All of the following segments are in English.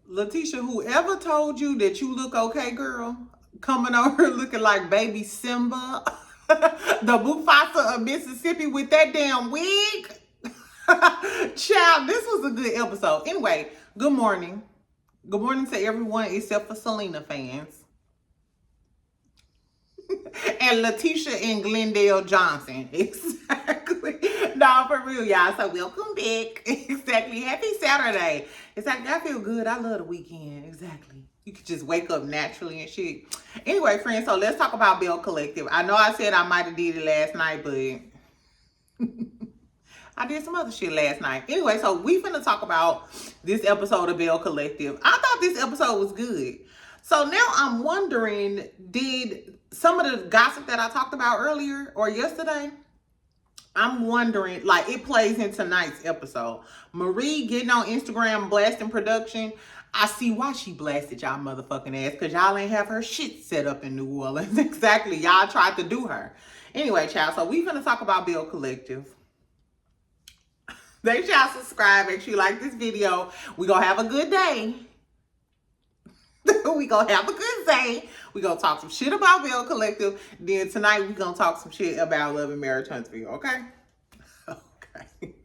Lateshia, whoever told you that you look okay, girl, coming over looking like baby Simba, the Mufasa of Mississippi with that damn wig. Child, this was a good episode. Anyway, good morning. Good morning to everyone except for Selena fans. And Lateshia and Glendale Johnson. Exactly. No, for real, y'all. So welcome back. Exactly. Happy Saturday. Exactly. I feel good. I love the weekend. Exactly. You could just wake up naturally and shit. Anyway, friends, so let's talk about Belle Collective. I know I said I might have did it last night, but I did some other shit last night. Anyway, so we finna talk about this episode of Belle Collective. I thought this episode was good. So now I'm wondering, did some of the gossip that I talked about earlier or yesterday, I'm wondering, like, it plays in tonight's episode. Marie getting on Instagram blasting production. I see why she blasted y'all motherfucking ass, because y'all ain't have her shit set up in New Orleans. Exactly. Y'all tried to do her. Anyway, child, so we finna talk about Belle Collective. Make sure y'all subscribe. Make sure you like this video. We gonna have a good day. We gonna have a good day. We gonna talk some shit about Belle Collective. Then tonight we gonna talk some shit about Love and Marriage Huntsville. Okay? Okay.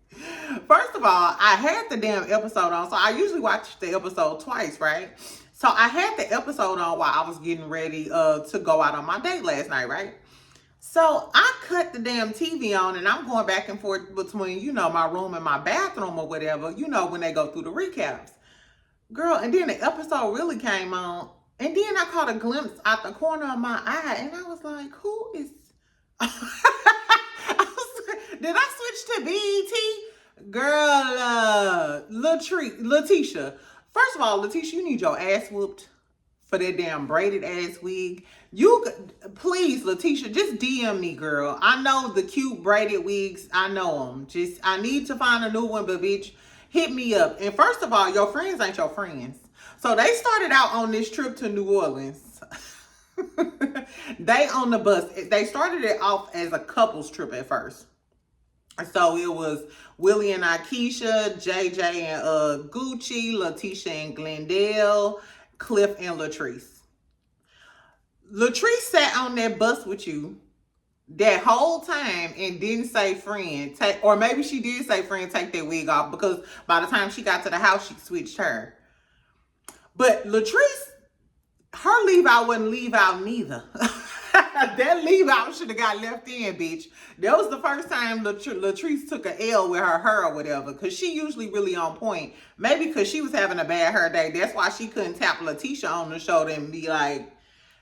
First of all, I had the damn episode on. So I usually watch the episode twice, right? So I had the episode on while I was getting ready to go out on my date last night, right? So I cut the damn TV on and I'm going back and forth between, you know, my room and my bathroom or whatever, you know, when they go through the recaps. Girl, and then the episode really came on. And then I caught a glimpse out the corner of my eye and I was like, who is... Did I switch to BET? Girl, Lateshia. First of all, Lateshia, you need your ass whooped for that damn braided ass wig. You, please, Lateshia, just DM me, girl. I know the cute braided wigs. I know them. Just, I need to find a new one, but bitch, hit me up. And first of all, your friends ain't your friends. So they started out on this trip to New Orleans. They on the bus. They started it off as a couples trip at first. So it was Willie and Akeisha, JJ and Gucci, Lateshia and Glendale, Cliff and Latrice. Latrice sat on that bus with you that whole time and didn't say friend. Or maybe she did say friend, take that wig off, because by the time she got to the house, she switched her. But Latrice, her leave out wasn't leave out neither. That leave out should have got left in, bitch. That was the first time Latrice took an L with her hair or whatever, because she usually really on point. Maybe because she was having a bad hair day. That's why she couldn't tap Lateshia on the shoulder and be like,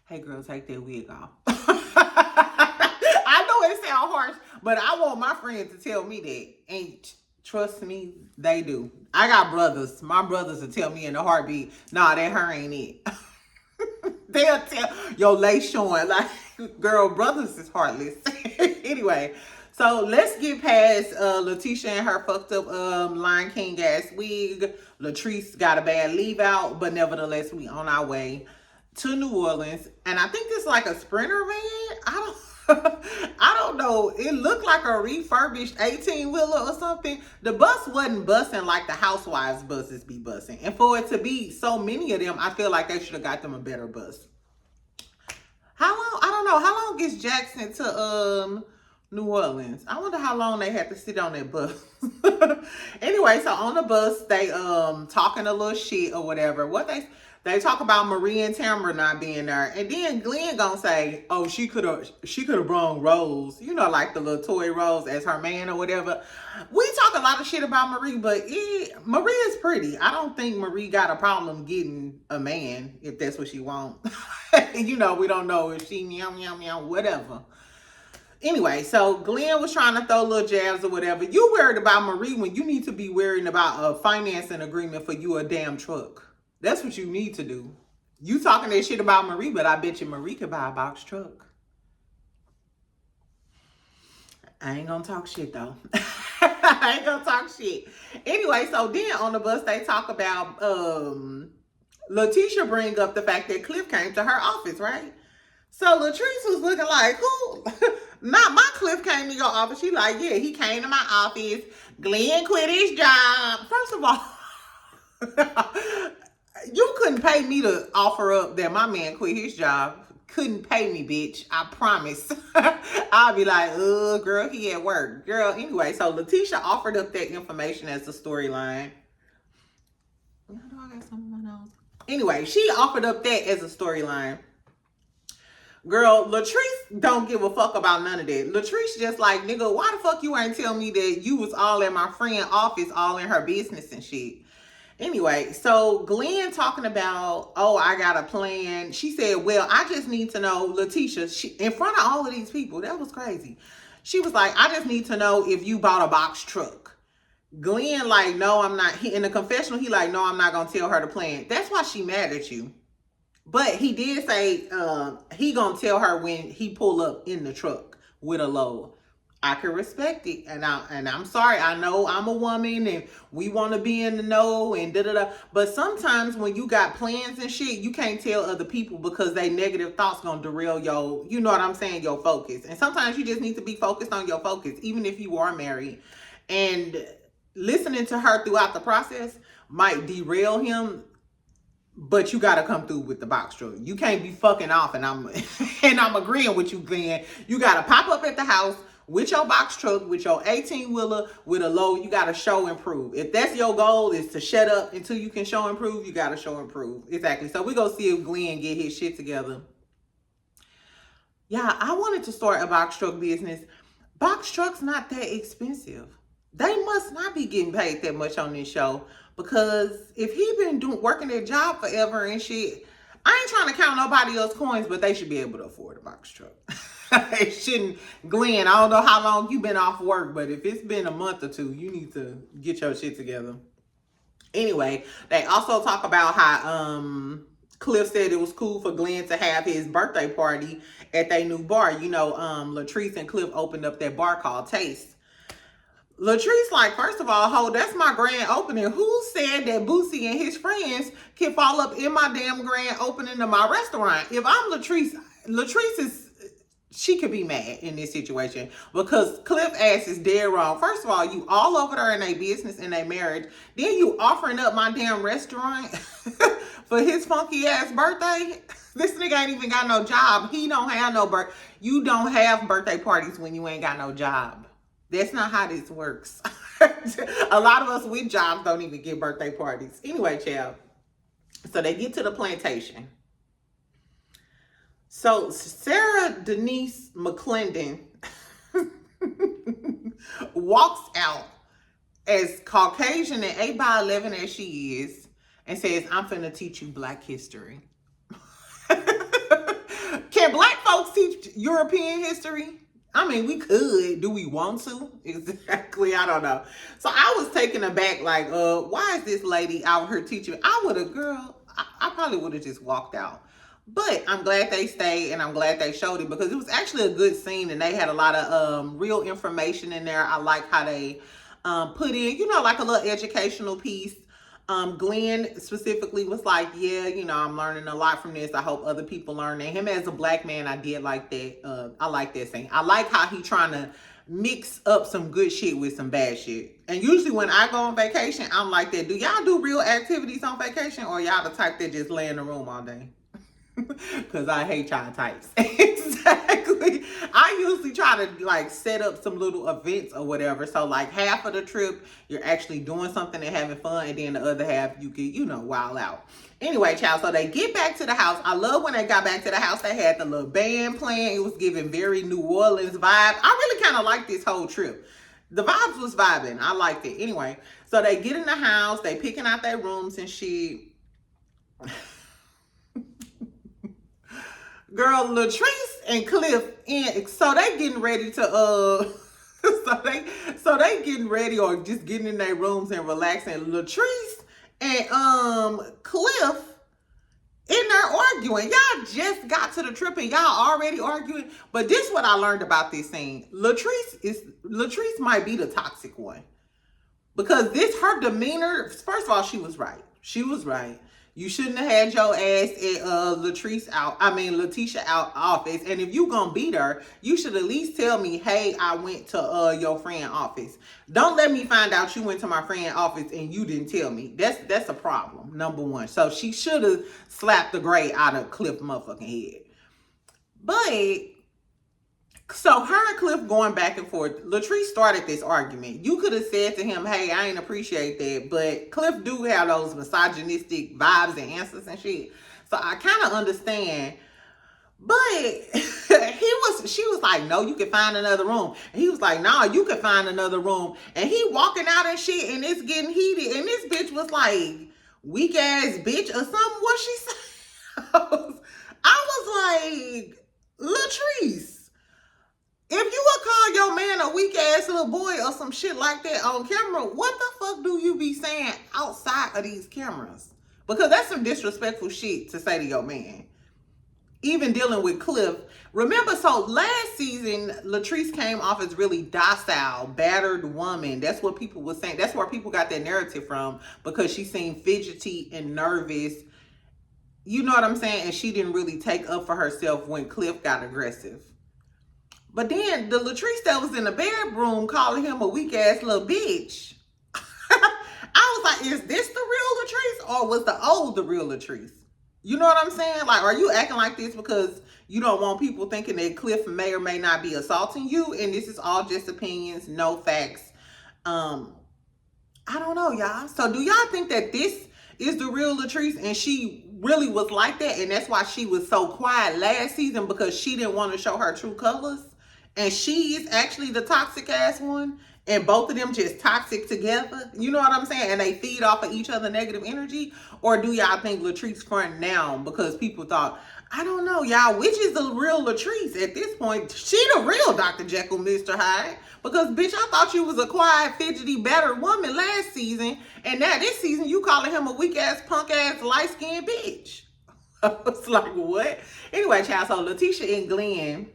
hey, girl, take that wig off. I know it sounds harsh, but I want my friends to tell me that. And trust me, they do. I got brothers. My brothers will tell me in a heartbeat, nah, that hair ain't it. They'll tell, your lace showing. Like, girl, brothers is heartless. Anyway, so let's get past Lateshia and her fucked up Lion King ass wig. Latrice got a bad leave out, but nevertheless, we on our way to New Orleans. And I think it's like a Sprinter van. I don't know. It looked like a refurbished 18-wheeler or something. The bus wasn't bussing like the housewives buses be bussing. And for it to be so many of them, I feel like they should have got them a better bus. How long? I don't know. How long is Jackson to New Orleans? I wonder how long they had to sit on that bus. Anyway, so on the bus, they talking a little shit or whatever. What they talk about Marie and Tamara not being there. And then Glenn gonna say, oh, she could have brought Rose, you know, like the little toy Rose as her man or whatever. We talk a lot of shit about Marie, but Marie is pretty. I don't think Marie got a problem getting a man, if that's what she wants. You know, we don't know if she meow, meow, meow, whatever. Anyway, so Glenn was trying to throw little jabs or whatever. You worried about Marie when you need to be worrying about a financing agreement for you a damn truck. That's what you need to do. You talking that shit about Marie, but I bet you Marie could buy a box truck. I ain't gonna talk shit though. I ain't gonna talk shit. Anyway, so then on the bus they talk about Lateshia bring up the fact that Cliff came to her office, right? So Latrice was looking like, who? Not my Cliff came to your office. She like, yeah, he came to my office. Glenn quit his job. First of all, you couldn't pay me to offer up that my man quit his job. Couldn't pay me, bitch. I promise. I'll be like, girl, he at work. Girl, anyway, so Lateshia offered up that information as a storyline. I got something on my nose. Anyway, she offered up that as a storyline. Girl, Latrice don't give a fuck about none of that. Latrice just like, nigga, why the fuck you ain't tell me that you was all at my friend office, all in her business and shit? Anyway, so Glenn talking about, oh, I got a plan. She said, well, I just need to know, Lateshia, in front of all of these people, that was crazy. She was like, I just need to know if you bought a box truck. Glenn like, no, I'm not. In the confessional, he like, no, I'm not going to tell her the plan. That's why she mad at you. But he did say he gonna tell her when he pull up in the truck with a load. I can respect it, and I'm sorry. I know I'm a woman, and we want to be in the know, and da da da. But sometimes when you got plans and shit, you can't tell other people because they negative thoughts gonna derail your, you know what I'm saying, your focus. And sometimes you just need to be focused on your focus, even if you are married. And listening to her throughout the process might derail him. But you gotta come through with the box truck. You can't be fucking off, and I'm agreeing with you, Glenn. You gotta pop up at the house with your box truck, with your 18-wheeler, with a load. You gotta show and prove. If that's your goal, is to shut up until you can show and prove, you gotta show and prove. Exactly. So we go see if Glenn get his shit together. Yeah, I wanted to start a box truck business. Box trucks not that expensive. They must not be getting paid that much on this show. Because if he been working their job forever and shit, I ain't trying to count nobody else's coins, but they should be able to afford a box truck. They shouldn't. Glenn, I don't know how long you been off work, but if it's been a month or two, you need to get your shit together. Anyway, they also talk about how Cliff said it was cool for Glenn to have his birthday party at their new bar. You know, Latrice and Cliff opened up that bar called Taste. Latrice like, first of all, ho, that's my grand opening. Who said that Boosie and his friends can fall up in my damn grand opening of my restaurant? If I'm Latrice is, she could be mad in this situation because Cliff ass is dead wrong. First of all, you all over there in a business and a marriage. Then you offering up my damn restaurant for his funky ass birthday. This nigga ain't even got no job. He don't have no birthday. You don't have birthday parties when you ain't got no job. That's not how this works. A lot of us with jobs don't even get birthday parties. Anyway, child. So they get to the plantation. So Sarah Denise McClendon walks out as Caucasian and 8'11" as she is and says, I'm finna teach you Black history. Can Black folks teach European history? I mean, we could. Do we want to? Exactly. I don't know. So I was taken aback, like, why is this lady out here teaching? I probably would have just walked out. But I'm glad they stayed and I'm glad they showed it because it was actually a good scene and they had a lot of real information in there. I like how they put in, you know, like a little educational piece. Glenn specifically was like, yeah, you know, I'm learning a lot from this. I hope other people learn. And him as a Black man, I did like that. I like that scene. I like how he trying to mix up some good shit with some bad shit. And usually when I go on vacation, I'm like that. Do y'all do real activities on vacation or y'all the type that just lay in the room all day? Because I hate y'all types. Exactly. I usually try to like set up some little events or whatever. So like half of the trip, you're actually doing something and having fun. And then the other half, you can, you know, wild out. Anyway, child, so they get back to the house. I love when they got back to the house, they had the little band playing. It was giving very New Orleans vibe. I really kind of liked this whole trip. The vibes was vibing. I liked it. Anyway, so they get in the house. They picking out their rooms and shit. Girl, Latrice and Cliff so they getting ready to so they getting ready or just getting in their rooms and relaxing. Latrice and Cliff in there arguing. Y'all just got to the trip and y'all already arguing. But this is what I learned about this scene. Latrice might be the toxic one. Because her demeanor, first of all, she was right. She was right. You shouldn't have had your ass at Lateshia out office. And if you gonna beat her, you should at least tell me, hey, I went to your friend office. Don't let me find out you went to my friend office and you didn't tell me. That's a problem, number one. So she should have slapped the gray out of Cliff motherfucking head. But so her and Cliff going back and forth. Latrice started this argument. You could have said to him, hey, I ain't appreciate that. But Cliff do have those misogynistic vibes and answers and shit. So I kind of understand. But she was like, no, you can find another room. And he was like, nah, you can find another room. And he walking out and shit and it's getting heated. And this bitch was like, weak ass bitch or something. What she said? I was like, Latrice, if you would call your man a weak ass little boy or some shit like that on camera, what the fuck do you be saying outside of these cameras? Because that's some disrespectful shit to say to your man. Even dealing with Cliff. Remember, so last season, Latrice came off as really docile, battered woman. That's what people were saying. That's where people got that narrative from, because she seemed fidgety and nervous. You know what I'm saying? And she didn't really take up for herself when Cliff got aggressive. But then the Latrice that was in the bedroom calling him a weak ass little bitch. I was like, is this the real Latrice or was the old the real Latrice? You know what I'm saying? Like, are you acting like this because you don't want people thinking that Cliff may or may not be assaulting you? And this is all just opinions, no facts. I don't know, y'all. So do y'all think that this is the real Latrice and she really was like that? And that's why she was so quiet last season, because she didn't want to show her true colors? And she is actually the toxic ass one, and both of them just toxic together. You know what I'm saying? And they feed off of each other negative energy. Or do y'all think Latrice front now because people thought, I don't know, y'all, which is the real Latrice at this point? She the real Dr. Jekyll, Mr. Hyde. Because, bitch, I thought you was a quiet, fidgety, battered woman last season. And now this season, you calling him a weak-ass, punk-ass, light-skinned bitch. I was like, what? Anyway, child, so Lateshia and Glenn,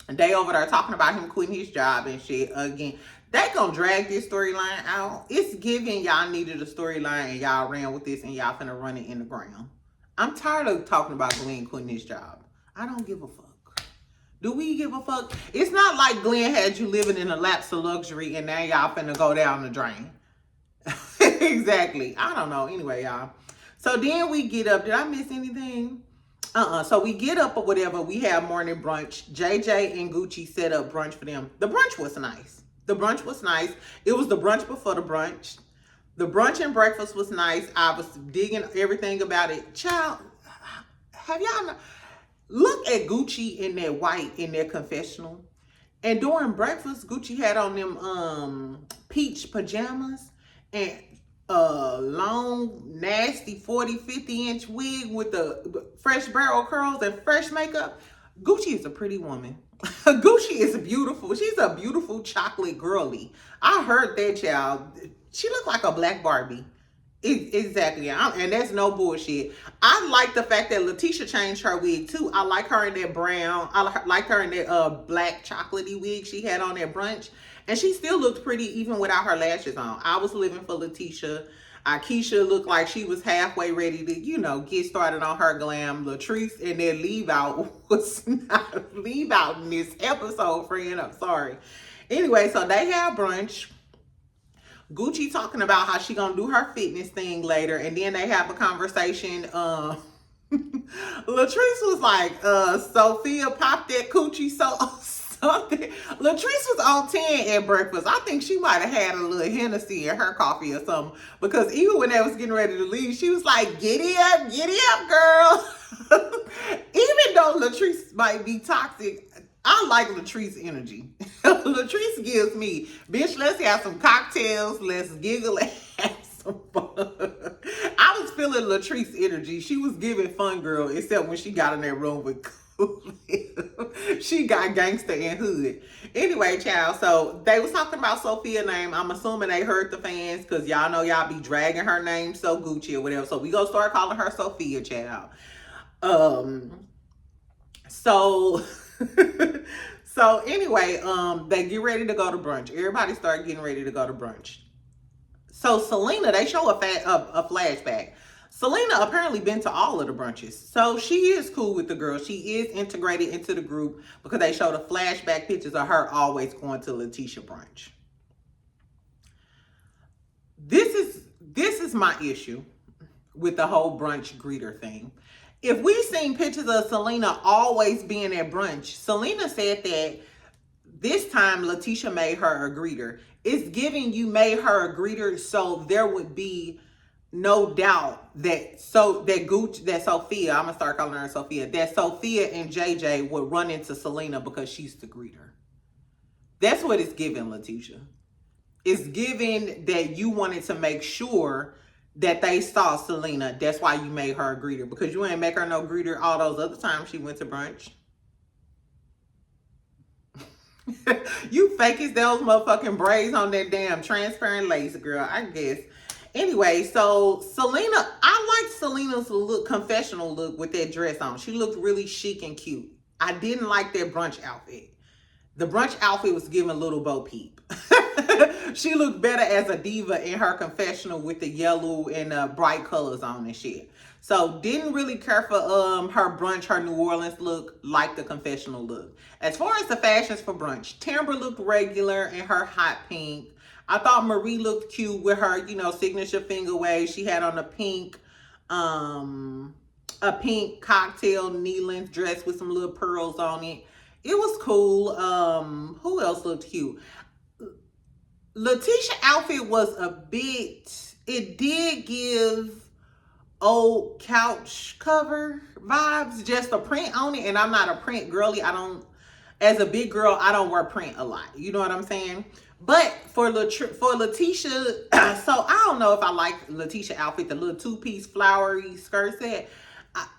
they over there talking about him quitting his job and shit again. They gonna drag this storyline out. It's giving y'all needed a storyline and y'all ran with this and y'all finna run it in the ground. I'm tired of talking about Glenn quitting his job. I don't give a fuck. Do we give a fuck? It's not like Glenn had you living in a lapse of luxury and now y'all finna go down the drain. Exactly. I don't know. Anyway, y'all. So then we get up. Did I miss anything? So we get up or whatever. We have morning brunch. JJ and Gucci set up brunch for them. The brunch was nice. The brunch was nice. It was the brunch before the brunch. The brunch and breakfast was nice. I was digging everything about it. Child, have y'all look at Gucci in that white in their confessional? And during breakfast, Gucci had on them peach pajamas and long, nasty 40, 50-inch wig with the fresh barrel curls and fresh makeup. Gucci is a pretty woman. Gucci is beautiful. She's a beautiful chocolate girly. I heard that, child. She looked like a black Barbie. Exactly. And that's no bullshit. I like the fact that Lateshia changed her wig too. I like her in that brown. I like her in that black chocolatey wig she had on that brunch. And she still looked pretty even without her lashes on. I was living for Lateshia. Akeisha looked like she was halfway ready to, you know, get started on her glam. Latrice and their leave out was not leave out in this episode, friend. I'm sorry. Anyway, so they have brunch. Gucci talking about how she gonna do her fitness thing later, and then they have a conversation. Latrice was like, Sophia popped that coochie so something. Latrice was on 10 at breakfast. I think she might have had a little Hennessy in her coffee or something, because even when they was getting ready to leave, she was like, giddy up, girl. Even though Latrice might be toxic, I like Latrice energy. Latrice gives me, bitch, let's have some cocktails, let's giggle and have some fun. I was feeling Latrice energy. She was giving fun girl, except when she got in that room with she got gangster and hood. Anyway, child, so they was talking about Sophia's name. I'm assuming they heard the fans, because y'all know y'all be dragging her name so Gucci or whatever. So we gonna start calling her Sophia, child. So anyway, they get ready to go to brunch. Everybody start getting ready to go to brunch. So Selena, they show a flashback. Selena apparently been to all of the brunches. So she is cool with the girl. She is integrated into the group because they show the flashback pictures of her always going to Lateshia brunch. This is my issue with the whole brunch greeter thing. If we seen pictures of Selena always being at brunch, Selena said that this time Lateshia made her a greeter. It's giving you made her a greeter so there would be no doubt that Sophia, I'm gonna start calling her Sophia, that Sophia and JJ would run into Selena because she's the greeter. That's what it's giving, Lateshia. It's giving that you wanted to make sure that they saw Selena. That's why you made her a greeter, because you ain't make her no greeter all those other times she went to brunch. You fake as those motherfucking braids on that damn transparent lace, girl, I guess. Anyway, so Selena, I liked Selena's look, confessional look with that dress on. She looked really chic and cute. I didn't like that brunch outfit. The brunch outfit was giving Little Bo Peep. She looked better as a diva in her confessional with the yellow and bright colors on and shit. So didn't really care for her brunch, her New Orleans look, like the confessional look. As far as the fashions for brunch, Timber looked regular in her hot pink. I thought Marie looked cute with her, you know, signature finger wave. She had on a pink cocktail knee-length dress with some little pearls on it. It was cool. Who else looked cute? Lateshia outfit was a bit, it did give old couch cover vibes, just a print on it. And I'm not a print girly. As a big girl, I don't wear print a lot. You know what I'm saying? But for Lateshia, so I don't know if I like Lateshia outfit, the little two-piece flowery skirt set.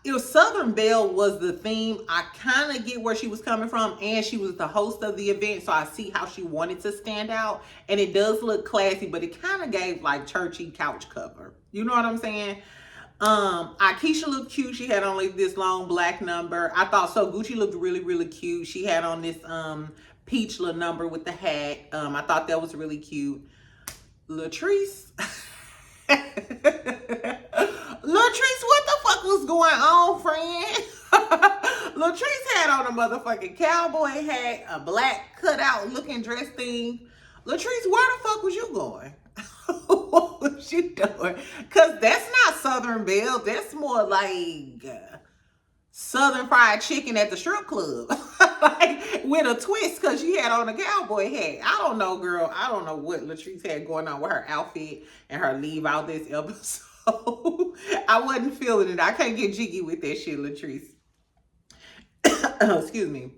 If Southern Belle was the theme, I kind of get where she was coming from, and she was the host of the event, so I see how she wanted to stand out, and it does look classy, but it kind of gave like churchy couch cover. You know what I'm saying? Akeisha looked cute. She had on like this long black number. I thought so. Gucci looked really, really cute. She had on this peach little number with the hat. I thought that was really cute. Latrice. Latrice, what the fuck was going on, friend? Latrice had on a motherfucking cowboy hat, a black cutout looking dress thing. Latrice, where the fuck was you going? What was you doing? Because that's not Southern Belle. That's more like Southern fried chicken at the strip club. Like, with a twist, because she had on a cowboy hat. I don't know, girl. I don't know what Latrice had going on with her outfit and her leave out this episode. I wasn't feeling it. I can't get jiggy with that shit, Latrice. Excuse me.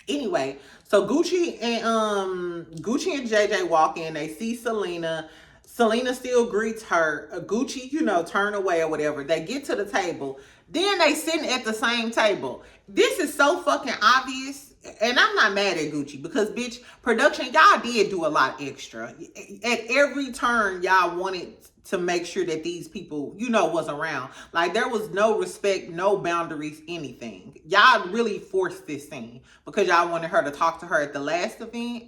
Anyway, so Gucci and JJ walk in. They see Selena. Selena still greets her. Gucci, you know, turn away or whatever. They get to the table. Then they sitting at the same table. This is so fucking obvious. And I'm not mad at Gucci because, bitch, production, y'all did do a lot extra. At every turn, y'all wanted to make sure that these people, you know, was around. Like, there was no respect, no boundaries, anything. Y'all really forced this scene because y'all wanted her to talk to her at the last event.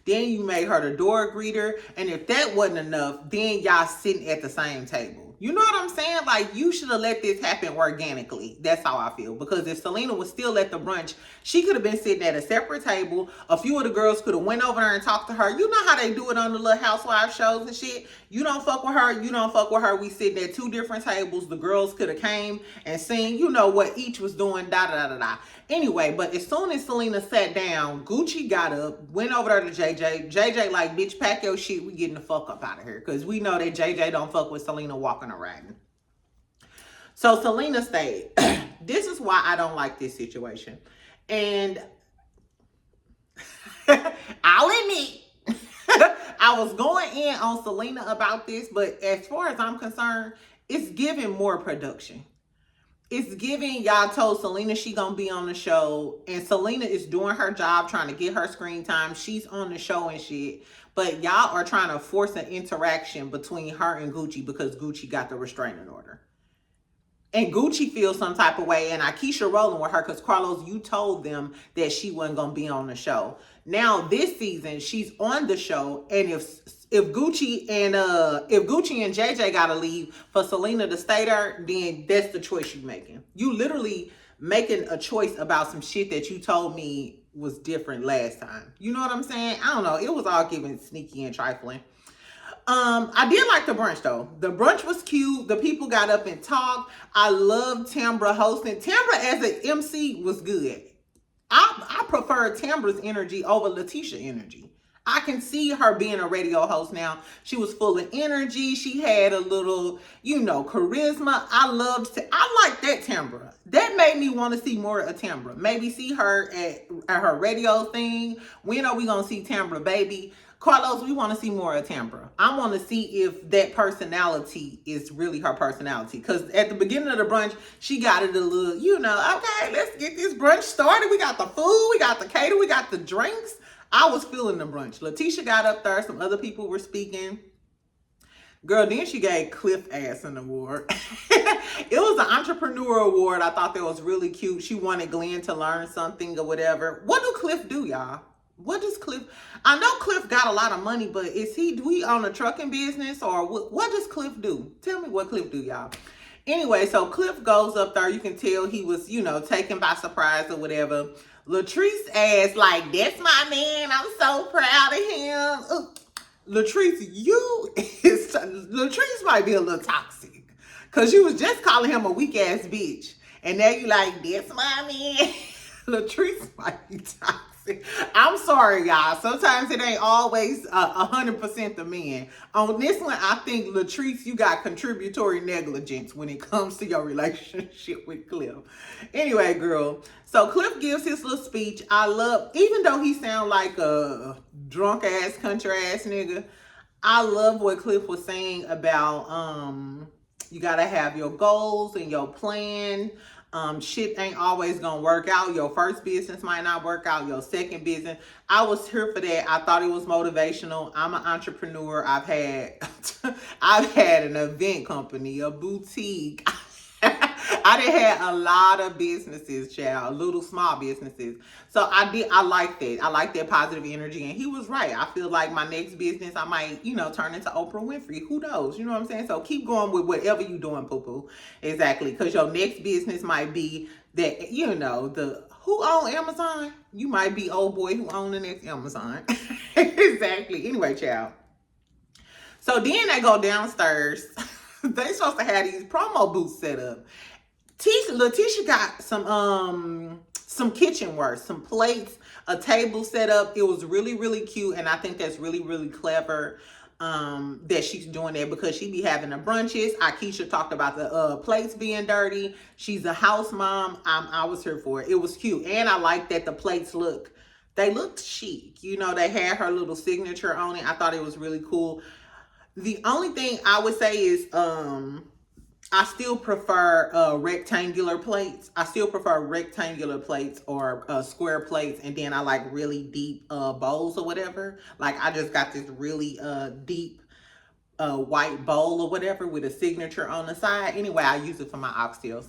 Then you made her the door greeter. And if that wasn't enough, then y'all sitting at the same table. You know what I'm saying? Like, you should have let this happen organically. That's how I feel. Because if Selena was still at the brunch, she could have been sitting at a separate table. A few of the girls could have went over there and talked to her. You know how they do it on the little housewife shows and shit? You don't fuck with her. You don't fuck with her. We sitting at two different tables. The girls could have came and seen, you know, what each was doing, da-da-da-da-da. Anyway, but as soon as Selena sat down, Gucci got up, went over there to JJ. JJ like, bitch, pack your shit. We getting the fuck up out of here. Because we know that JJ don't fuck with Selena walking or riding. So Selena stayed. This is why I don't like this situation. And I'll admit, I was going in on Selena about this, but as far as I'm concerned, it's giving more production. It's giving, y'all told Selena she gonna be on the show, and Selena is doing her job trying to get her screen time. She's on the show and shit, but y'all are trying to force an interaction between her and Gucci because Gucci got the restraining order. And Gucci feels some type of way, and Akeisha rolling with her because Carlos, you told them that she wasn't gonna be on the show. Now this season, she's on the show, and if Gucci and JJ gotta leave for Selena to stay there, then that's the choice you're making. You literally making a choice about some shit that you told me was different last time. You know what I'm saying? I don't know. It was all given sneaky and trifling. I did like the brunch though. The brunch was cute. The people got up and talked. I loved Tambra hosting. Tambra as an MC was good. I prefer Tambra's energy over Lateshia energy. I can see her being a radio host now. She was full of energy. She had a little, charisma. I like that Tambra. That made me want to see more of Tambra. Maybe see her at her radio thing. When are we going to see Tambra, baby? Carlos, we want to see more of Tambra. I want to see if that personality is really her personality. Because at the beginning of the brunch, she got it a little, okay, let's get this brunch started. We got the food, we got the cater, we got the drinks. I was feeling the brunch. Lateshia got up there. Some other people were speaking. Girl, then she gave Cliff ass an award. It was an entrepreneur award. I thought that was really cute. She wanted Glenn to learn something or whatever. What do Cliff do, y'all? What does Cliff... I know Cliff got a lot of money, but do we own a trucking business, or what does Cliff do? Tell me what Cliff do, y'all. Anyway, so Cliff goes up there. You can tell he was, taken by surprise or whatever. Latrice ass like, that's my man. I'm so proud of him. Latrice, Latrice might be a little toxic. Because you was just calling him a weak ass bitch. And now you like, that's my man. Latrice might be toxic. I'm sorry, y'all. Sometimes it ain't always 100% the men. On this one, I think, Latrice, you got contributory negligence when it comes to your relationship with Cliff. Anyway, girl. So Cliff gives his little speech. Even though he sound like a drunk ass country ass nigga, I love what Cliff was saying about you gotta have your goals and your plan. Shit ain't always gonna work out. Your first business might not work out. Your second business. I was here for that. I thought it was motivational. I'm an entrepreneur. I've had an event company, a boutique. I done had a lot of businesses, child, little small businesses. So I like that. I like that positive energy. And he was right. I feel like my next business, I might, turn into Oprah Winfrey. Who knows? You know what I'm saying? So keep going with whatever you're doing, poo-poo. Exactly. Because your next business might be that, who own Amazon? You might be old boy who own the next Amazon. Exactly. Anyway, child. So then they go downstairs. They supposed to have these promo booths set up. Lateshia got some kitchenware, some plates, a table set up. It was really, really cute, and I think that's really, really clever that she's doing that because she be having the brunches. Akeisha talked about the plates being dirty. She's a house mom. I was here for it. It was cute, and I like that the plates looked chic. They had her little signature on it. I thought it was really cool. The only thing I would say is I still prefer rectangular plates. I still prefer rectangular plates or square plates. And then I like really deep bowls or whatever. Like I just got this really deep white bowl or whatever with a signature on the side. Anyway, I use it for my oxtails.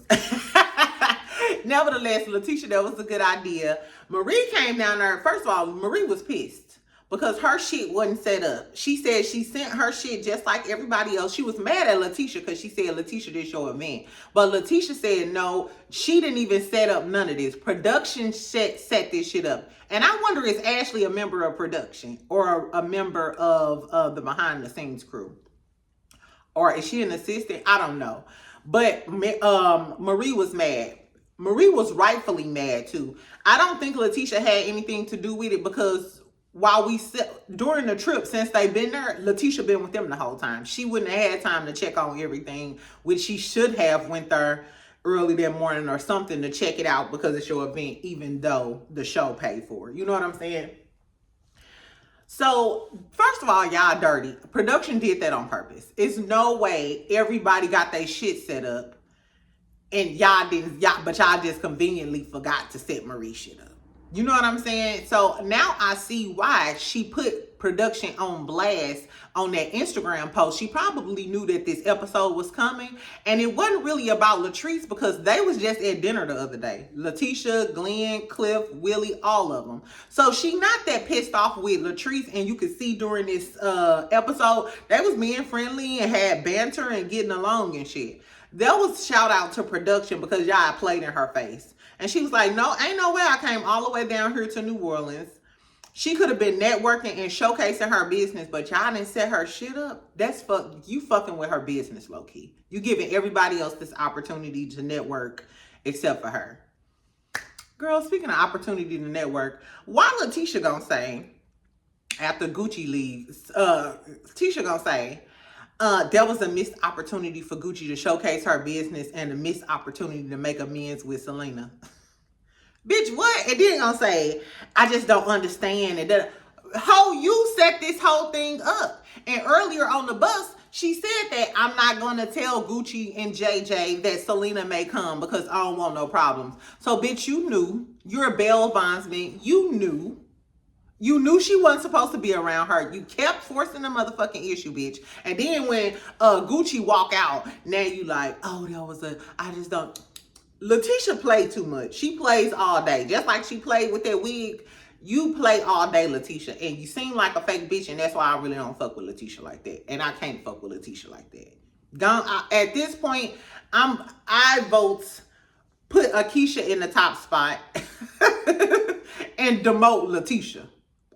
Nevertheless, Lateshia, that was a good idea. Marie came down there. First of all, Marie was pissed because her shit wasn't set up. She said she sent her shit just like everybody else. She was mad at Lateshia because she said Lateshia didn't show event. But Lateshia said no, she didn't even set up none of this. Production set this shit up. And I wonder, is Ashley a member of production or a member of the behind the scenes crew? Or is she an assistant? I don't know. But Marie was mad. Marie was rightfully mad too. I don't think Lateshia had anything to do with it because during the trip, since they've been there, Lateshia been with them the whole time. She wouldn't have had time to check on everything, which she should have went there early that morning or something to check it out because it's your event, even though the show paid for it. You know what I'm saying? So, first of all, y'all dirty. Production did that on purpose. It's no way everybody got their shit set up and y'all just conveniently forgot to set Marie's shit up. You know what I'm saying? So now I see why she put production on blast on that Instagram post. She probably knew that this episode was coming, and it wasn't really about Latrice because they was just at dinner the other day. Lateshia, Glenn, Cliff, Willie, all of them. So she not that pissed off with Latrice, and you could see during this episode they was being friendly and had banter and getting along and shit. That was shout out to production because y'all played in her face. And she was like, no, ain't no way I came all the way down here to New Orleans. She could have been networking and showcasing her business, but y'all didn't set her shit up. That's you fucking with her business, low key. You giving everybody else this opportunity to network except for her. Girl, speaking of opportunity to network, why Lateshia gonna say, after Gucci leaves, Lateshia gonna say, there was a missed opportunity for Gucci to showcase her business and a missed opportunity to make amends with Selena. Bitch, what? And then gonna say, I just don't understand it. You set this whole thing up. And earlier on the bus, she said that I'm not gonna tell Gucci and JJ that Selena may come because I don't want no problems. So bitch, you knew. You're a Belle bondsman. You knew. You knew she wasn't supposed to be around her. You kept forcing the motherfucking issue, bitch. And then when Gucci walk out, now you like, oh, I just don't. Lateshia played too much. She plays all day. Just like she played with that wig, you play all day, Lateshia. And you seem like a fake bitch, and that's why I really don't fuck with Lateshia like that. And I can't fuck with Lateshia like that. At this point, I vote put Akeisha in the top spot and demote Lateshia.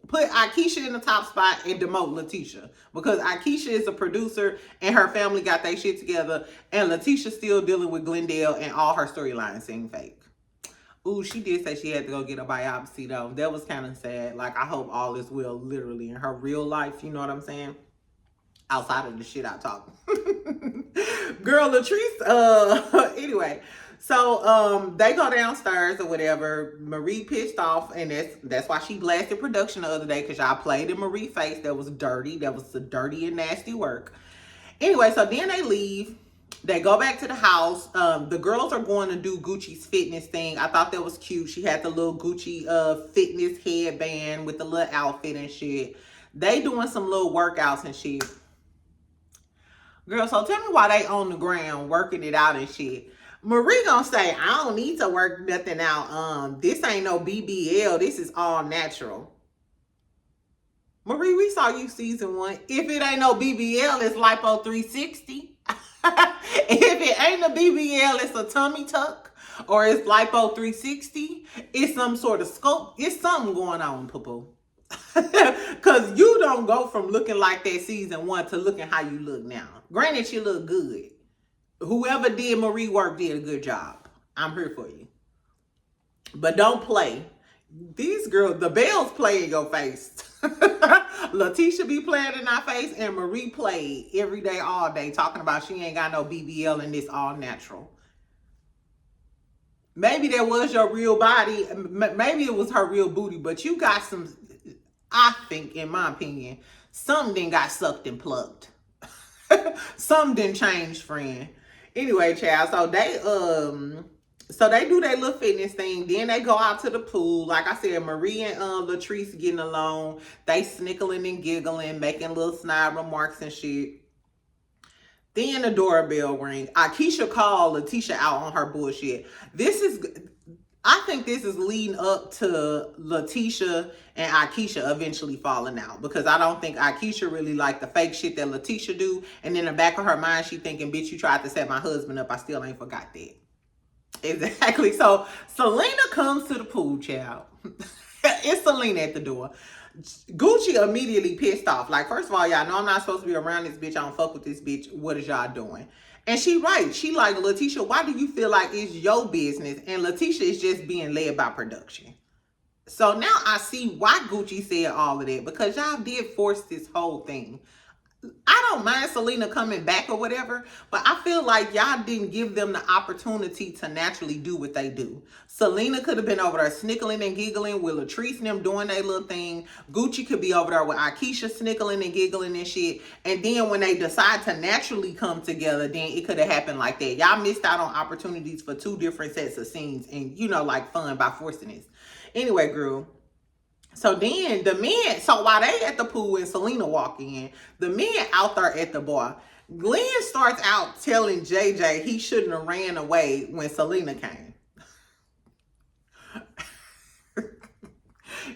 Put Akeisha in the top spot and demote Lateshia. Because Akeisha is a producer and her family got their shit together. And Lateshia still dealing with Glendale and all her storylines seem fake. Ooh, she did say she had to go get a biopsy though. That was kind of sad. Like, I hope all is well literally in her real life. You know what I'm saying? Outside of the shit I talk. Girl, Latrice, anyway. So they go downstairs or whatever. Marie pissed off, and that's why she blasted production the other day, because y'all played in Marie's face. That was dirty. That was the dirty and nasty work. Anyway, so then they leave. They go back to the house. The girls are going to do Gucci's fitness thing. I thought that was cute. She had the little Gucci fitness headband with the little outfit and shit. They doing some little workouts and shit. Girl, so tell me why they on the ground working it out and shit. Marie gonna say, I don't need to work nothing out. This ain't no BBL. This is all natural. Marie, we saw you season 1. If it ain't no BBL, it's Lipo 360. If it ain't a BBL, it's a tummy tuck. Or it's Lipo 360. It's some sort of scope. It's something going on, poo-poo. Because you don't go from looking like that season 1 to looking how you look now. Granted, you look good. Whoever did Marie work did a good job. I'm here for you. But don't play. These girls, the Belle's play in your face. Lateshia be playing in our face, and Marie played every day, all day, talking about she ain't got no BBL and this all natural. Maybe that was your real body. Maybe it was her real booty, but you got some, I think, in my opinion, something done got sucked and plucked. Something didn't change, friend. Anyway, child, so they do their little fitness thing. Then they go out to the pool. Like I said, Marie and Latrice getting along. They snickling and giggling, making little snide remarks and shit. Then the doorbell ring. Akeisha called Lateshia out on her bullshit. I think this is leading up to Lateshia and Akeisha eventually falling out, because I don't think Akeisha really liked the fake shit that Lateshia do. And in the back of her mind, she thinking, bitch, you tried to set my husband up. I still ain't forgot that. Exactly. So Selena comes to the pool, child. It's Selena at the door. Gucci immediately pissed off. Like, first of all, y'all know I'm not supposed to be around this bitch. I don't fuck with this bitch. What is y'all doing? And she right. She like, Lateshia, why do you feel like it's your business? And Lateshia is just being led by production. So now I see why Gucci said all of that, because y'all did force this whole thing. I don't mind Selena coming back or whatever, but I feel like y'all didn't give them the opportunity to naturally do what they do. Selena could have been over there snickling and giggling with Latrice and them doing their little thing. Gucci could be over there with Akeisha snickling and giggling and shit. And then when they decide to naturally come together, then it could have happened like that. Y'all missed out on opportunities for 2 different sets of scenes and, you know, like fun by forcing this. Anyway, girl. So then the men, so while they at the pool and Selena walk in, the men out there at the bar. Glenn starts out telling JJ he shouldn't have ran away when Selena came.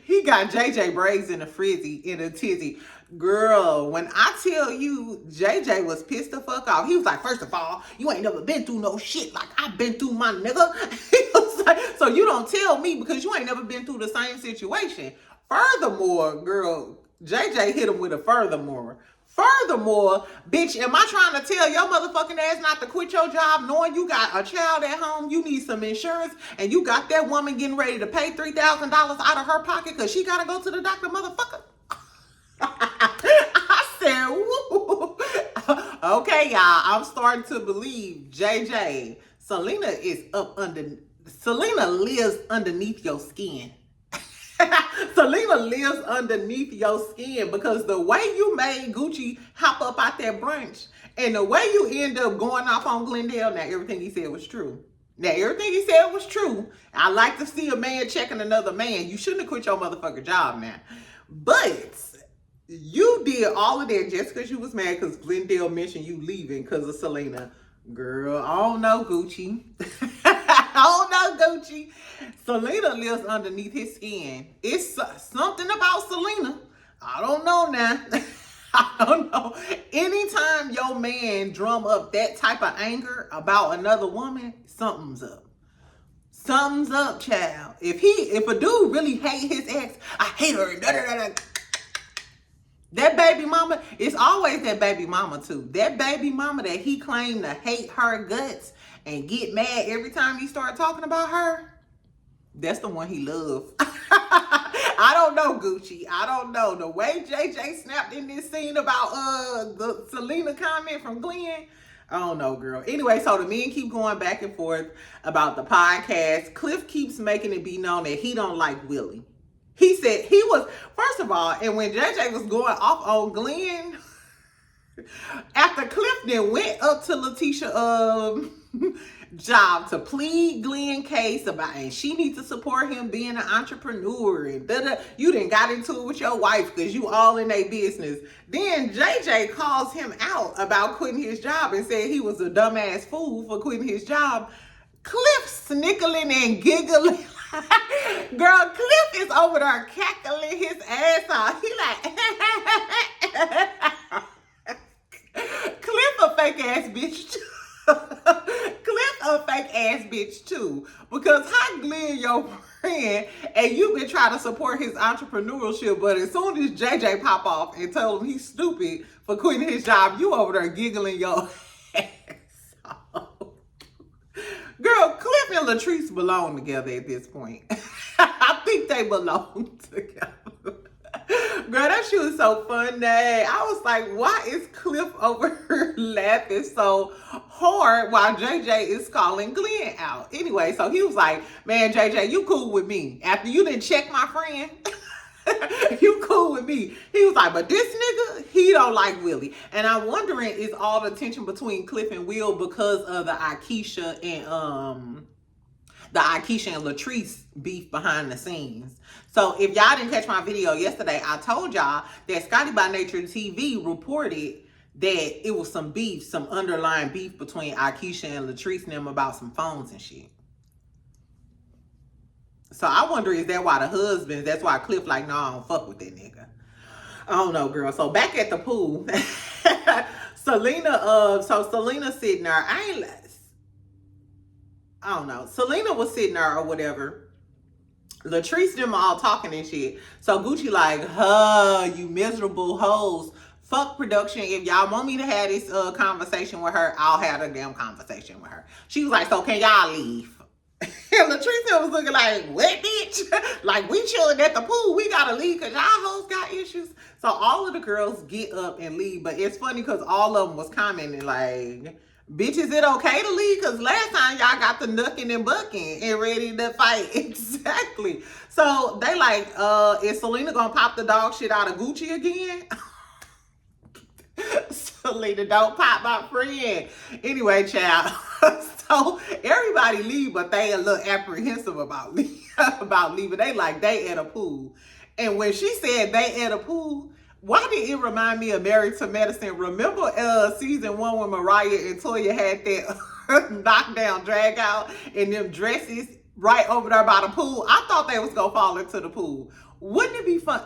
He got JJ braids in a frizzy, in a tizzy. Girl, when I tell you JJ was pissed the fuck off, he was like, first of all, you ain't never been through no shit like I've been through, my nigga. He was like, so you don't tell me because you ain't never been through the same situation. Furthermore, girl, JJ hit him with a furthermore. Furthermore, bitch, am I trying to tell your motherfucking ass not to quit your job knowing you got a child at home, you need some insurance, and you got that woman getting ready to pay $3,000 out of her pocket because she got to go to the doctor, motherfucker? I said, woo. Okay, y'all, I'm starting to believe JJ, Selena lives underneath your skin. Selena lives underneath your skin because the way you made Gucci hop up out that brunch and the way you end up going off on Glendale, now everything he said was true. Now everything he said was true. I like to see a man checking another man. You shouldn't have quit your motherfucking job now. But you did all of that just because you was mad because Glendale mentioned you leaving because of Selena. Girl, I don't know, Gucci. I don't know, Gucci. Selena lives underneath his skin. It's something about Selena. I don't know now. I don't know. Anytime your man drum up that type of anger about another woman, something's up. Something's up, child. If a dude really hate his ex, I hate her. That baby mama, it's always that baby mama too. That baby mama that he claimed to hate her guts and get mad every time he start talking about her, that's the one he loves. I don't know, Gucci. I don't know. The way JJ snapped in this scene about the Selena comment from Glenn, I don't know, girl. Anyway, so the men keep going back and forth about the podcast. Cliff keeps making it be known that he don't like Willie. He said he was, first of all, and when JJ was going off on Glenn, after Cliff then went up to Lateshia job to plead Glenn case about, and she needs to support him being an entrepreneur, and you done got into it with your wife because you all in their business. Then JJ calls him out about quitting his job and said he was a dumbass fool for quitting his job. Cliff snickling and giggling. Girl, Cliff is over there cackling his ass off. He like, Cliff a fake ass bitch too. Cliff a fake ass bitch too. Because how Glenn your friend and you been trying to support his entrepreneurship, but as soon as JJ pop off and tell him he's stupid for quitting his job, you over there giggling your ass off. Girl, Cliff and Latrice belong together at this point. I think they belong together. Girl, that shit was so funny. I was like, why is Cliff over here laughing so hard while JJ is calling Glenn out? Anyway, so he was like, man, JJ, you cool with me. After you didn't check my friend, you cool with me. He was like, but this nigga, he don't like Willie. And I'm wondering, is all the tension between Cliff and Will because of the Akeisha and Latrice beef behind the scenes? So if y'all didn't catch my video yesterday, I told y'all that Scotty by Nature TV reported that it was some beef, some underlying beef between Akeisha and Latrice and them about some phones and shit. So I wonder, is that why the husbands, that's why Cliff like, no, I don't fuck with that nigga. I don't know, girl. So back at the pool, Selena sitting there. I don't know. Selena was sitting there or whatever. Latrice them all talking and shit. So Gucci like, you miserable hoes. Fuck production. If y'all want me to have this conversation with her, I'll have a damn conversation with her. She was like, so can y'all leave? And Latrice was looking like, what, bitch? Like, we chilling at the pool. We gotta leave because y'all hoes got issues. So all of the girls get up and leave. But it's funny because all of them was commenting like, bitch, is it okay to leave? Because last time y'all got the knucking and bucking and ready to fight. Exactly. So they like, is Selena gonna pop the dog shit out of Gucci again? Selena, don't pop my friend. Anyway, child. So everybody leave, but they a little apprehensive about leaving. They like, they at a pool. And when she said they at a pool, why did it remind me of Married to Medicine? Remember season 1 when Mariah and Toya had that knockdown drag out and them dresses right over there by the pool? I thought they was gonna fall into the pool. Wouldn't it be fun?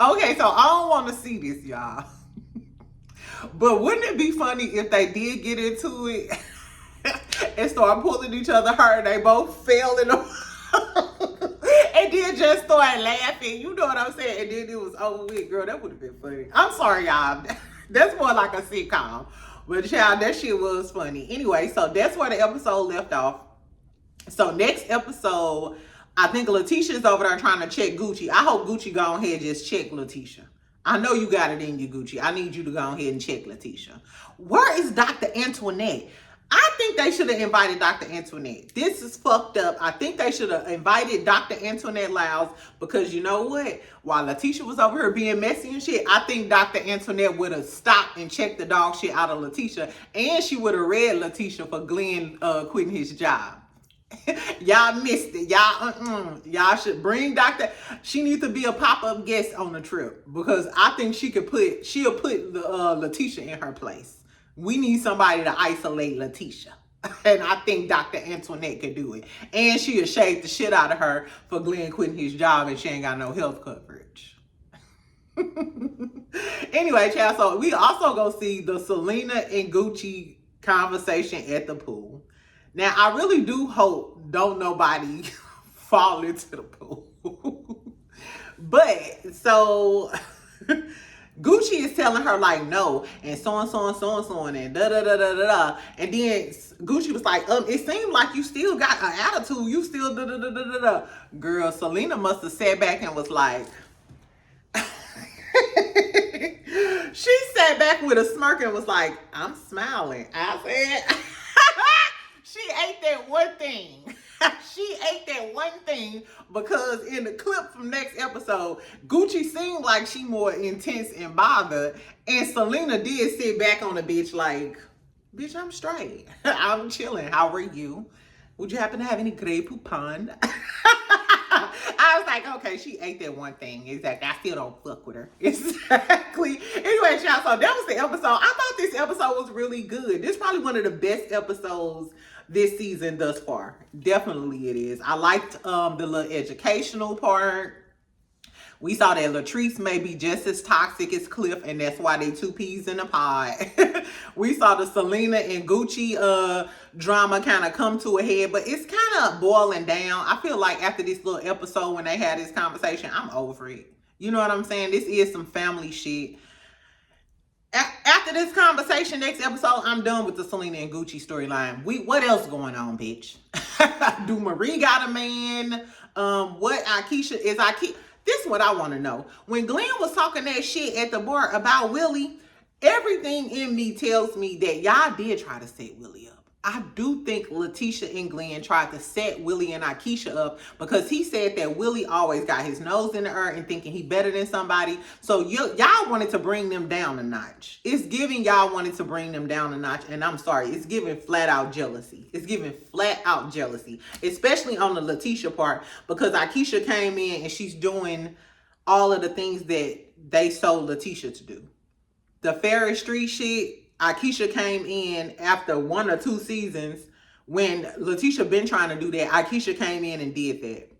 Okay, so I don't want to see this, y'all. But wouldn't it be funny if they did get into it and start pulling each other hard? They both fell in the and then just start laughing. You know what I'm saying? And then it was over with. Girl, that would have been funny. I'm sorry, y'all. That's more like a sitcom. But child, that shit was funny. Anyway, so that's where the episode left off. So next episode, I think Lateshia's over there trying to check Gucci. I hope Gucci go ahead and just check Latessia. I know you got it in you, Gucci. I need you to go ahead and check Latessia. Where is Dr. Antoinette? I think they should have invited Dr. Antoinette. This is fucked up. I think they should have invited Dr. Antoinette Lyles because you know what? While Latessia was over here being messy and shit, I think Dr. Antoinette would have stopped and checked the dog shit out of Latessia, and she would have read Latessia for Glenn quitting his job. Y'all missed it. Y'all should bring Dr. She needs to be a pop-up guest on the trip because I think she'll put the Latessia in her place. We need somebody to isolate Latessia. And I think Dr. Antoinette could do it. And she'll shave the shit out of her for Glenn quitting his job and she ain't got no health coverage. Anyway, child, so we also go see the Selena and Gucci conversation at the pool. Now, I really do hope don't nobody fall into the pool. But, so, Gucci is telling her, like, no, and so and da-da-da-da-da-da. And then Gucci was like, it seemed like you still got an attitude. You still da-da-da-da-da-da. Girl, Selena must have sat back and was like, she sat back with a smirk and was like, I'm smiling. I said... She ate that one thing. She ate that one thing because in the clip from next episode, Gucci seemed like she more intense and bothered. And Selena did sit back on the bitch like, bitch, I'm straight. I'm chilling. How are you? Would you happen to have any Grey Poupon? I was like, okay, she ate that one thing. Exactly. I still don't fuck with her. Exactly. Anyway, y'all, so that was the episode. I thought this episode was really good. This is probably one of the best episodes this season thus far. Definitely it is. I liked the little educational part. We saw that Latrice may be just as toxic as Cliff, and that's why they two peas in a pod. We saw the Selena and Gucci drama kind of come to a head, but it's kind of boiling down. I feel like after this little episode when they had this conversation, I'm over it. You know what I'm saying? This is some family shit. After this conversation, next episode, I'm done with the Selena and Gucci storyline. What else going on, bitch? Do Marie got a man? What Akeisha is Akeisha? This is what I want to know. When Glenn was talking that shit at the bar about Willie, everything in me tells me that y'all did try to set Willie up. I do think Latesha and Glenn tried to set Willie and Akeisha up because he said that Willie always got his nose in the air and thinking he better than somebody. So y'all wanted to bring them down a notch. It's giving y'all wanted to bring them down a notch. And I'm sorry, it's giving flat out jealousy. It's giving flat out jealousy, especially on the Latesha part because Akeisha came in and she's doing all of the things that they sold Latesha to do. The Ferris Street shit, Akeisha came in after 1 or 2 seasons when Latesha been trying to do that. Akeisha came in and did that.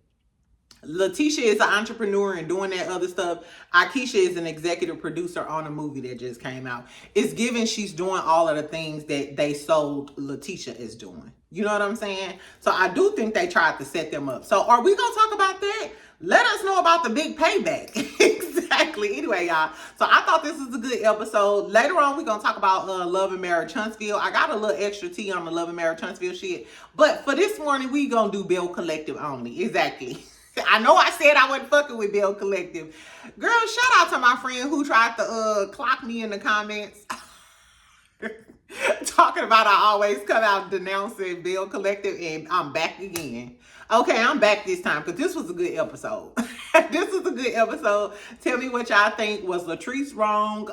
Latesha is an entrepreneur and doing that other stuff. Akeisha is an executive producer on a movie that just came out. It's given she's doing all of the things that they sold Latesha is doing. You know what I'm saying? So I do think they tried to set them up. So are we going to talk about that? Let us know about the big payback. Exactly. Anyway, y'all. So I thought this was a good episode. Later on, we're going to talk about Love and Marriage Huntsville. I got a little extra tea on the Love and Marriage Huntsville shit. But for this morning, we going to do Belle Collective only. Exactly. I know I said I wasn't fucking with Belle Collective. Girl, shout out to my friend who tried to clock me in the comments. Talking about I always come out denouncing Belle Collective, and I'm back again. Okay, I'm back this time because this was a good episode. This was a good episode. Tell me what y'all think. Was Latrice wrong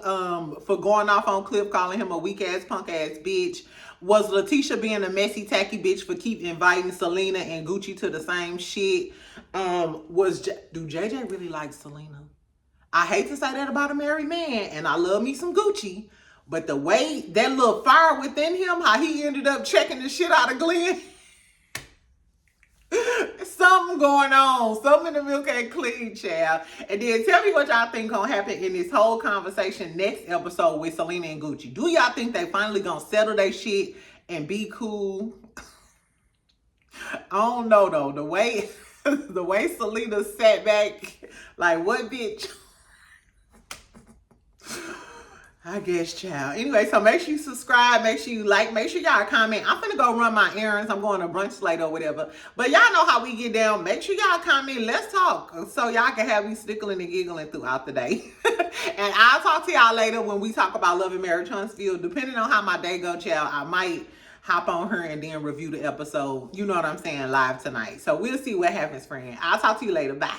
for going off on Cliff, calling him a weak ass, punk ass bitch? Was Lateshia being a messy, tacky bitch for keep inviting Selena and Gucci to the same shit? Do JJ really like Selena? I hate to say that about a married man, and I love me some Gucci, but the way that little fire within him, how he ended up checking the shit out of Glenn, something going on. Something in the milk ain't clean, child. And then tell me what y'all think gonna happen in this whole conversation next episode with Selena and Gucci. Do y'all think they finally gonna settle their shit and be cool? I don't know though. The way the way Selena sat back, like, what bitch? I guess, child. Anyway, so make sure you subscribe, make sure you like, make sure y'all comment. I'm finna go run my errands. I'm going to brunch later or whatever. But y'all know how we get down. Make sure y'all comment. Let's talk so y'all can have me stickling and giggling throughout the day. And I'll talk to y'all later when we talk about Love and Marriage Huntsville. Depending on how my day go, child, I might hop on her and then review the episode. You know what I'm saying? Live tonight. So we'll see what happens, friend. I'll talk to you later. Bye.